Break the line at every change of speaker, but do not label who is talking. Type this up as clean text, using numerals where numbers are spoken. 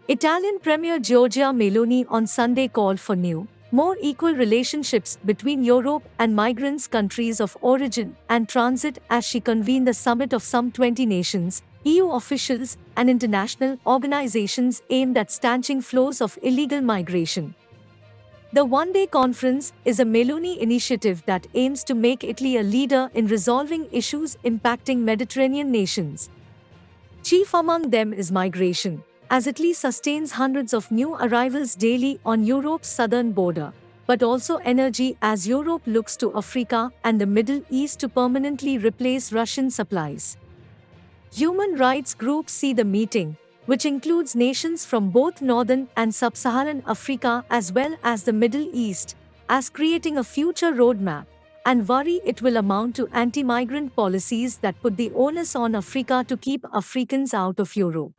Italian Premier Giorgia Meloni on Sunday called for new, more equal relationships between Europe and migrants' countries of origin and transit as she convened the summit of some 20 nations, EU officials, and international organizations aimed at stanching flows of illegal migration. The one-day conference is a Meloni initiative that aims to make Italy a leader in resolving issues impacting Mediterranean nations. Chief among them is migration, as Italy sustains hundreds of new arrivals daily on Europe's southern border, but also energy as Europe looks to Africa and the Middle East to permanently replace Russian supplies. Human rights groups see the meeting, which includes nations from both northern and sub-Saharan Africa as well as the Middle East, as creating a future roadmap, and worry it will amount to anti-migrant policies that put the onus on Africa to keep Africans out of Europe.